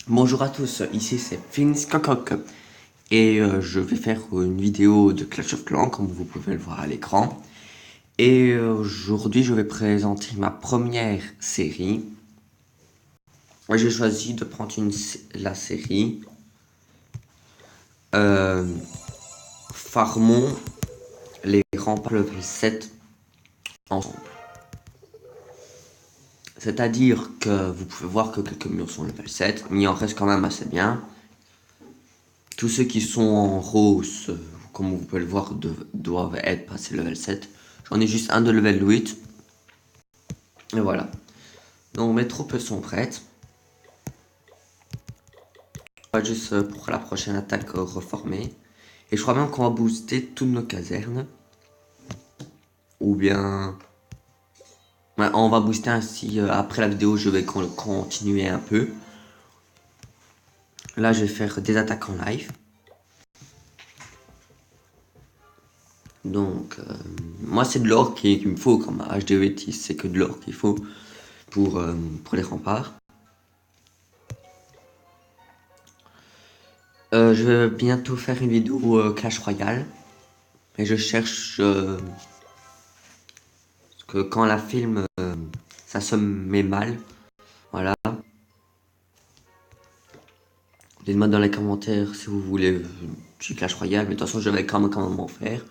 Bonjour à tous, ici c'est Finskakok et je vais faire une vidéo de Clash of Clans comme vous pouvez le voir à l'écran. Et aujourd'hui je vais présenter ma première série. J'ai choisi de prendre la série Farmons les remparts level 7 ensemble. C'est-à-dire que vous pouvez voir que quelques murs sont level 7, mais il en reste quand même assez bien. Tous ceux qui sont en rose, comme vous pouvez le voir, doivent être passés level 7. J'en ai juste un de level 8. Et voilà. Donc mes troupes sont prêtes. Juste pour la prochaine attaque reformée. Et je crois même qu'on va booster toutes nos casernes. Ou bien... Ouais, on va booster ainsi. Après la vidéo, je vais continuer un peu. Là, je vais faire des attaques en live. Donc, moi, c'est de l'or qu'il me faut comme HD8. C'est que de l'or qu'il faut pour les remparts. Je vais bientôt faire une vidéo Clash Royale. Et je cherche... parce que quand la film, ça se met mal. Voilà. Dites-moi dans les commentaires si vous voulez du Clash Royale. Mais de toute façon, je vais quand même en faire.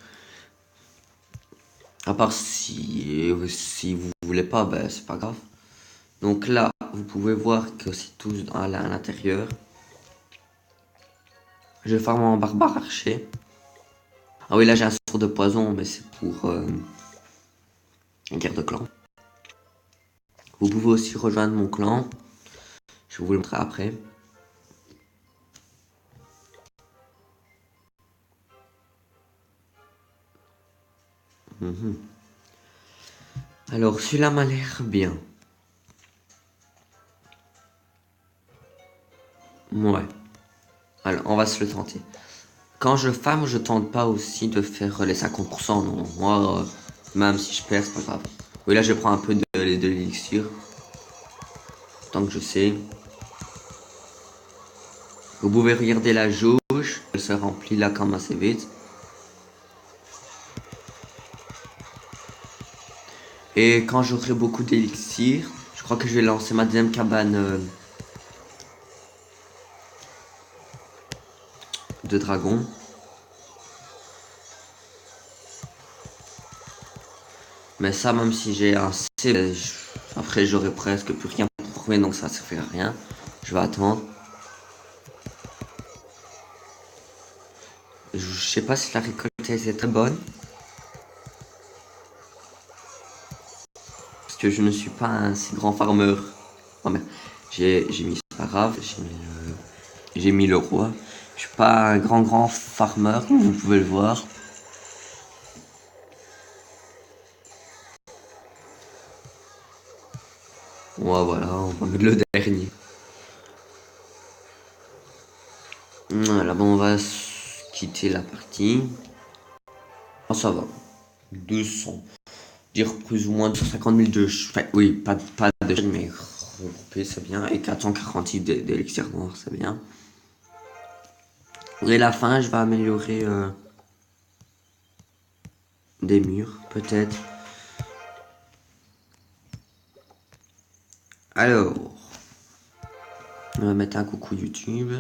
À part si vous voulez pas, ben c'est pas grave. Donc là, vous pouvez voir que c'est tous à l'intérieur. Je farme en barbare archer. Ah oui, là j'ai un sort de poison, mais c'est pour une guerre de clan. Vous pouvez aussi rejoindre mon clan. Je vais vous le montrer après. Alors, celui-là m'a l'air bien. Ouais. Alors, on va se le tenter. Quand je farm, je tente pas aussi de faire les 50%. Non, moi, même si je perds, c'est pas grave. Oui, là, je prends un peu de l'élixir. Tant que je sais. Vous pouvez regarder la jauge. Elle se remplit là quand même assez vite. Et quand j'aurai beaucoup d'élixir, je crois que je vais lancer ma deuxième cabane de dragon. Mais ça, même si j'ai un C, après j'aurai presque plus rien pour trouver, donc ça sert à rien. Je vais attendre. Je sais pas si la récolte est très bonne. Parce que je ne suis pas un si grand farmer. Oh merde. J'ai mis, c'est pas grave, j'ai mis le roi. Je suis pas un grand farmer, comme vous pouvez le voir. Ouais, voilà, on va mettre le dernier. Voilà, bon, on va quitter la partie. Oh, ça va. 200. Dire plus ou moins 250 000 de... Enfin, oui, pas de... Mais regroupé, c'est bien. Et 446 d'élixir noir, c'est bien. Et la fin, je vais améliorer des murs, peut-être. Alors, on va mettre un coucou YouTube.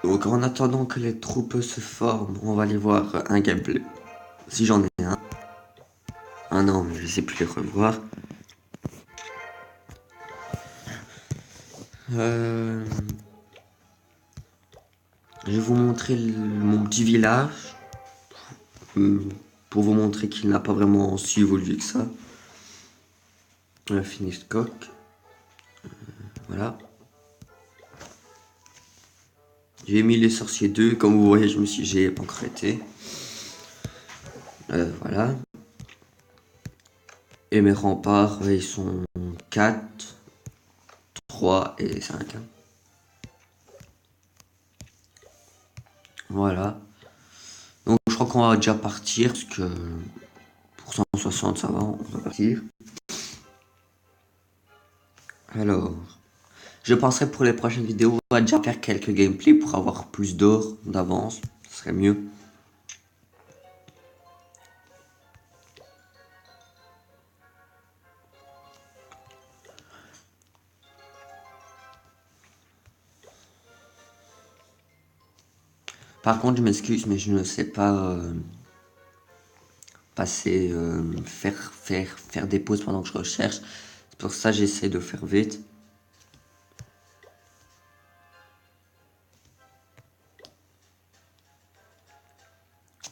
Donc, en attendant que les troupes se forment, on va aller voir un gameplay. Si j'en ai un. Ah non, mais je sais plus les revoir. Je vais vous montrer mon petit village. Pour vous montrer qu'il n'a pas vraiment si évolué que ça. Finished cock. Voilà. J'ai mis les sorciers 2. Comme vous voyez, j'ai pancrété. Voilà. Et mes remparts, ils sont 4, 3 et 5. Voilà. Donc je crois crois qu'on va déjà partir, parce que pour 160 ça va, on va partir. Alors, je penserai pour les prochaines vidéos, on va déjà faire quelques gameplays pour avoir plus d'or d'avance, ce serait mieux. Par contre, je m'excuse, mais je ne sais pas passer, faire des pauses pendant que je recherche. C'est pour ça que j'essaie de faire vite.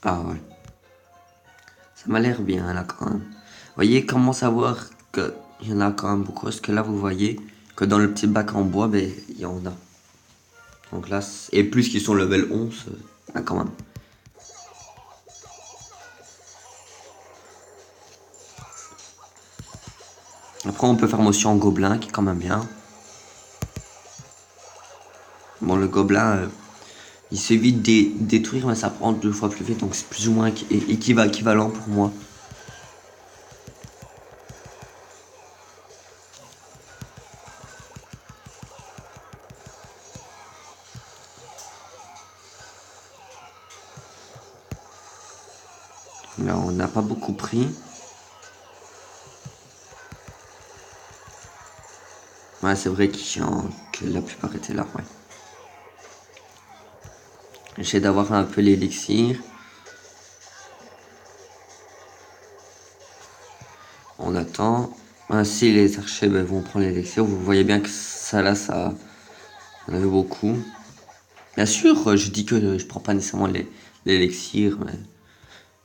Ah ouais. Ça m'a l'air bien là quand même. Vous voyez comment savoir qu'il y en a quand même beaucoup. Parce que là, vous voyez que dans le petit bac en bois, ben, il y en a. Donc là, et plus qu'ils sont level 11, là quand même. Après, on peut faire motion en gobelin, qui est quand même bien. Bon, le gobelin, il se vite détruire, mais ça prend 2 fois plus vite, donc c'est plus ou moins équivalent pour moi. Là, on n'a pas beaucoup pris. Ouais, c'est vrai que la plupart étaient là, ouais. J'essaie d'avoir un peu l'élixir. On attend. Ainsi, les archers vont prendre l'élixir. Vous voyez bien que ça, là, ça en avait beaucoup. Bien sûr, je dis que je prends pas nécessairement l'élixir, mais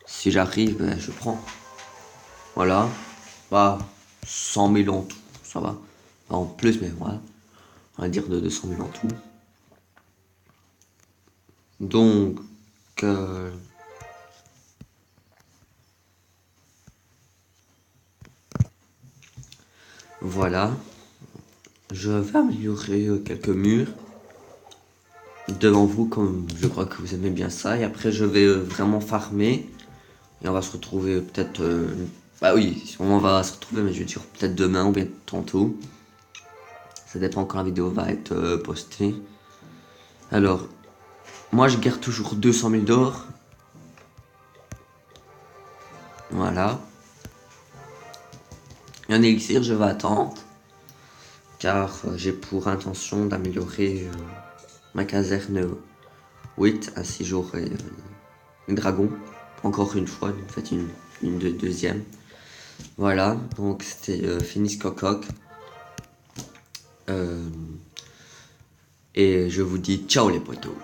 si j'arrive, je prends. Voilà. Bah, 100 000 en tout, ça va. En plus, mais voilà. On va dire de 200 000 en tout. Donc, voilà. Je vais améliorer quelques murs devant vous, comme je crois que vous aimez bien ça. Et après, je vais vraiment farmer. Et on va se retrouver peut-être... bah oui, on va se retrouver, mais je vais dire peut-être demain ou bien tantôt. Ça dépend quand la vidéo va être postée. Alors, moi je garde toujours 200 000 d'or. Voilà. Et un élixir, je vais attendre. Car j'ai pour intention d'améliorer ma caserne 8. Ainsi j'aurai un dragon. Encore une fois, en fait une deuxième. Voilà, donc c'était Finis Cococ. Et je vous dis ciao les potos.